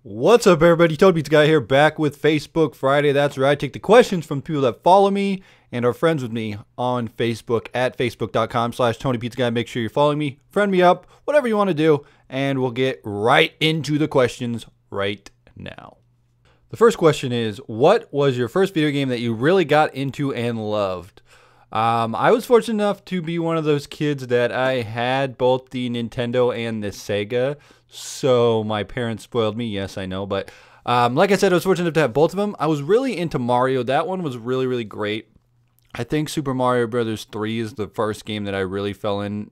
What's up, everybody? Toad Pizza Guy here, back with Facebook Friday. That's right. I take the questions from people that follow me and are friends with me on Facebook at facebook.com/TonyPizzaGuy. Make sure you're following me, friend me up, whatever you want to do, and we'll get right into the questions right now. The first question is, what was your first video game that you really got into and loved? I was fortunate enough to be one of those kids that I had both the Nintendo and the Sega, so my parents spoiled me. Yes, I know, but like I said, I was fortunate to have both of them. I was really into Mario. That one was really, really great. I think Super Mario Brothers 3 is the first game that I really fell in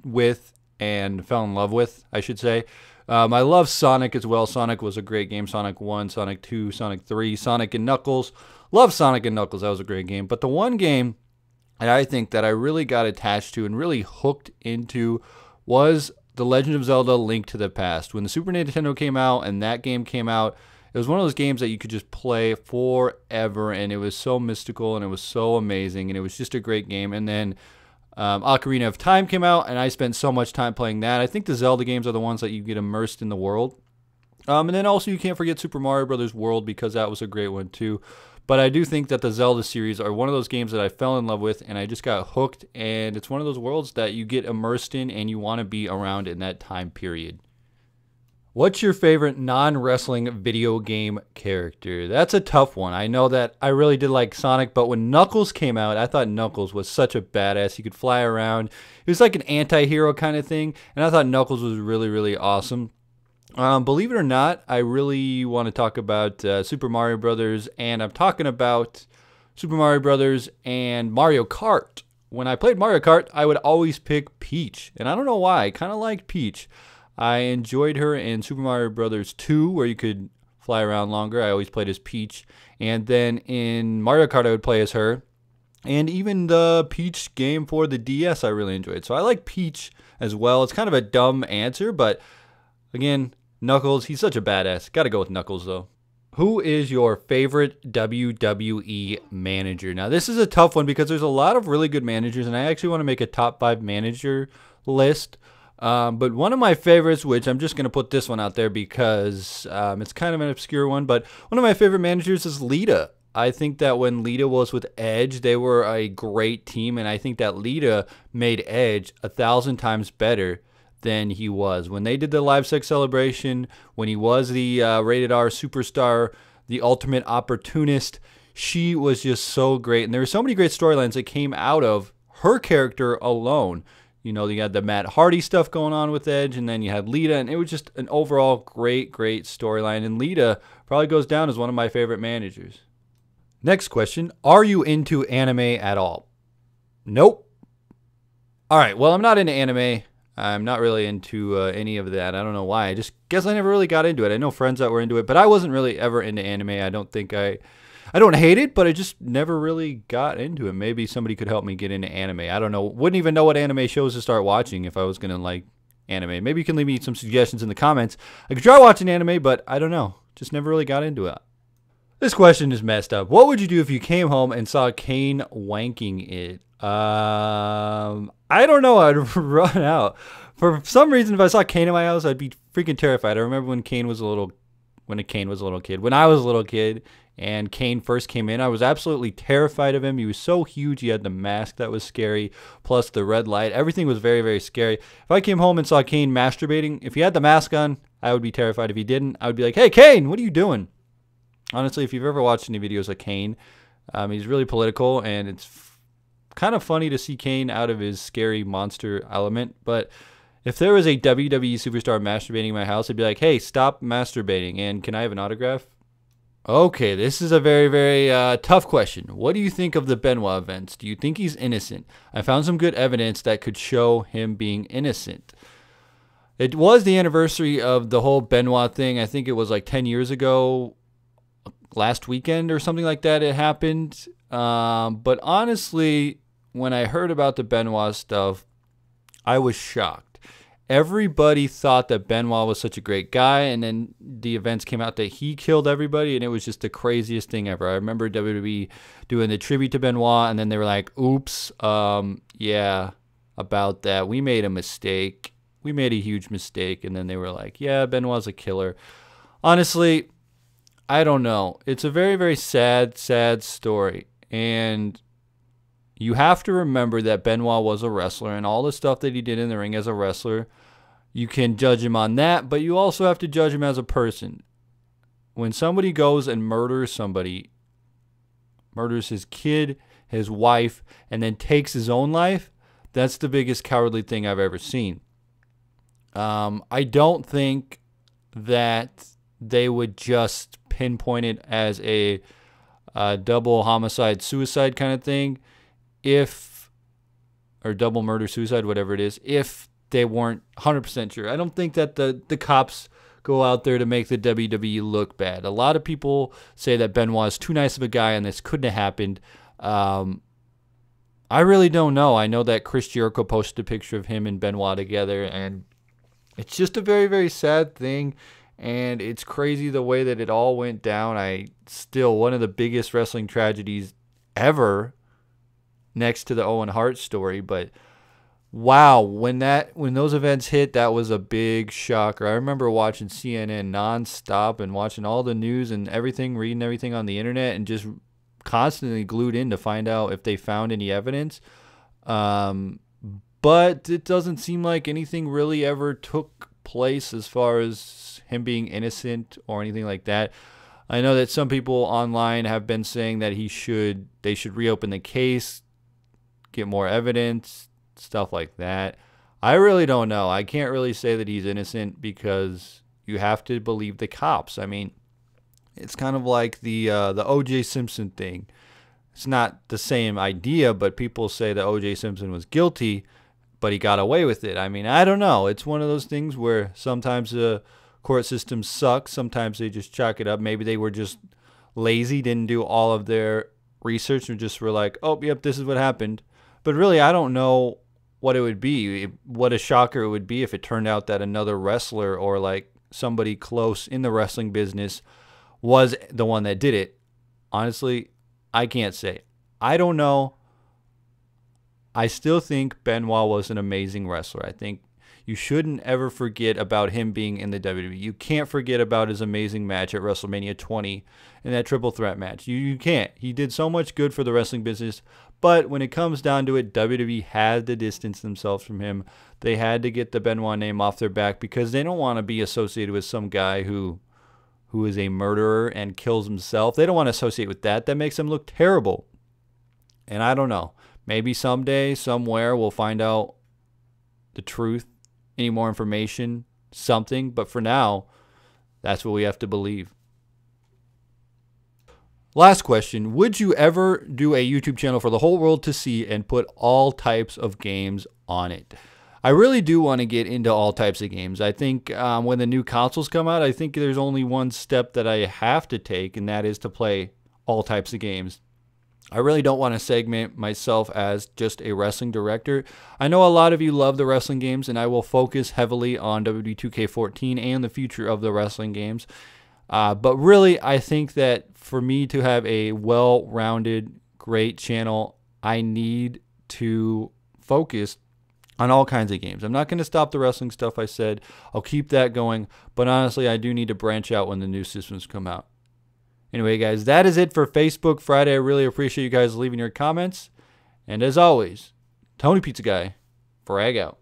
love with, I should say. I love Sonic as well. Sonic was a great game. Sonic 1, Sonic 2, Sonic 3, Sonic and Knuckles. Love Sonic and Knuckles. That was a great game. But the one game and I think that I really got attached to and really hooked into was The Legend of Zelda: Link to the Past. When the Super Nintendo came out and that game came out, it was one of those games that you could just play forever, and it was so mystical and it was so amazing, and it was just a great game. And then Ocarina of Time came out, and I spent so much time playing that. I think the Zelda games are the ones that you get immersed in the world. And then also you can't forget Super Mario Brothers World, because that was a great one too. But I do think that the Zelda series are one of those games that I fell in love with, and I just got hooked, and it's one of those worlds that you get immersed in and you want to be around in that time period. What's your favorite non-wrestling video game character? That's a tough one. I know that I really did like Sonic, but when Knuckles came out, I thought Knuckles was such a badass. He could fly around. He was like an anti-hero kind of thing, and I thought Knuckles was really, really awesome. Believe it or not, I really want to talk about Super Mario Brothers, and I'm talking about Super Mario Brothers and Mario Kart. When I played Mario Kart, I would always pick Peach, and I don't know why. I kind of liked Peach. I enjoyed her in Super Mario Brothers 2, where you could fly around longer. I always played as Peach, and then in Mario Kart, I would play as her. And even the Peach game for the DS, I really enjoyed. So I like Peach as well. It's kind of a dumb answer, but again, Knuckles, he's such a badass. Gotta go with Knuckles, though. Who is your favorite WWE manager? Now, this is a tough one because there's a lot of really good managers, and I actually want to make a top 5 manager list. But one of my favorites, which I'm just going to put this one out there because it's kind of an obscure one, but one of my favorite managers is Lita. I think that when Lita was with Edge, they were a great team, and I think that Lita made Edge 1,000 times better than he was. When they did the live sex celebration, when he was the rated R superstar, the ultimate opportunist, she was just so great. And there were so many great storylines that came out of her character alone. You know, you had the Matt Hardy stuff going on with Edge, and then you had Lita, and it was just an overall great, great storyline. And Lita probably goes down as one of my favorite managers. Next question, are you into anime at all? Nope. All right, well, I'm not into anime. I'm not really into any of that. I don't know why. I just guess I never really got into it. I know friends that were into it, but I wasn't really ever into anime. I don't hate it, but I just never really got into it. Maybe somebody could help me get into anime. I don't know. Wouldn't even know what anime shows to start watching if I was going to like anime. Maybe you can leave me some suggestions in the comments. I could try watching anime, but I don't know. Just never really got into it. This question is messed up. What would you do if you came home and saw Kane wanking it? I don't know. I'd run out. For some reason, if I saw Kane in my house, I'd be freaking terrified. I remember when Kane was a little kid. When I was a little kid and Kane first came in, I was absolutely terrified of him. He was so huge. He had the mask that was scary, plus the red light. Everything was very, very scary. If I came home and saw Kane masturbating, if he had the mask on, I would be terrified. If he didn't, I would be like, hey, Kane, what are you doing? Honestly, if you've ever watched any videos of Kane, he's really political, and it's kind of funny to see Kane out of his scary monster element. But if there was a WWE superstar masturbating in my house, I'd be like, hey, stop masturbating, and can I have an autograph? Okay, this is a very, very tough question. What do you think of the Benoit events? Do you think he's innocent? I found some good evidence that could show him being innocent. It was the anniversary of the whole Benoit thing. I think it was like 10 years ago, last weekend or something like that it happened. But honestly, when I heard about the Benoit stuff, I was shocked. Everybody thought that Benoit was such a great guy, and then the events came out that he killed everybody, and it was just the craziest thing ever. I remember WWE doing the tribute to Benoit, and then they were like, oops, yeah, about that. We made a mistake. We made a huge mistake. And then they were like, yeah, Benoit's a killer. honestly, I don't know. It's a very, very sad, sad story. And you have to remember that Benoit was a wrestler, and all the stuff that he did in the ring as a wrestler, you can judge him on that, but you also have to judge him as a person. When somebody goes and murders somebody, murders his kid, his wife, and then takes his own life, that's the biggest cowardly thing I've ever seen. I don't think that they would just pinpoint it as a double homicide suicide kind of thing, or double murder suicide, whatever it is, if they weren't 100% sure. I don't think that the cops go out there to make the WWE look bad. A lot of people say that Benoit is too nice of a guy and this couldn't have happened. I really don't know. I know that Chris Jericho posted a picture of him and Benoit together, and it's just a very, very sad thing, and it's crazy the way that it all went down. One of the biggest wrestling tragedies ever, next to the Owen Hart story, but wow, when those events hit, that was a big shocker. I remember watching CNN nonstop and watching all the news and everything, reading everything on the internet, and just constantly glued in to find out if they found any evidence. But it doesn't seem like anything really ever took place as far as him being innocent or anything like that. I know that some people online have been saying that they should reopen the case, get more evidence, stuff like that. I really don't know. I can't really say that he's innocent because you have to believe the cops. I mean, it's kind of like the O.J. Simpson thing. It's not the same idea, but people say that O.J. Simpson was guilty, but he got away with it. I mean, I don't know. It's one of those things where sometimes the court system sucks. Sometimes they just chalk it up. Maybe they were just lazy, didn't do all of their research, and just were like, oh, yep, this is what happened. But really, I don't know what it would be. What a shocker it would be if it turned out that another wrestler or like somebody close in the wrestling business was the one that did it. Honestly, I can't say. I don't know. I still think Benoit was an amazing wrestler. I think you shouldn't ever forget about him being in the WWE. You can't forget about his amazing match at WrestleMania 20 in that triple threat match. You can't. He did so much good for the wrestling business. But when it comes down to it, WWE had to distance themselves from him. They had to get the Benoit name off their back because they don't want to be associated with some guy who is a murderer and kills himself. They don't want to associate with that. That makes them look terrible. And I don't know. Maybe someday, somewhere, we'll find out the truth, any more information, something. But for now, that's what we have to believe. Last question. Would you ever do a YouTube channel for the whole world to see and put all types of games on it? I really do want to get into all types of games. I think when the new consoles come out, I think there's only one step that I have to take, and that is to play all types of games. I really don't want to segment myself as just a wrestling director. I know a lot of you love the wrestling games, and I will focus heavily on WWE 2K14 and the future of the wrestling games. But really, I think that for me to have a well-rounded, great channel, I need to focus on all kinds of games. I'm not going to stop the wrestling stuff I said. I'll keep that going. But honestly, I do need to branch out when the new systems come out. Anyway, guys, that is it for Facebook Friday. I really appreciate you guys leaving your comments. And as always, Tony Pizza Guy, frag out.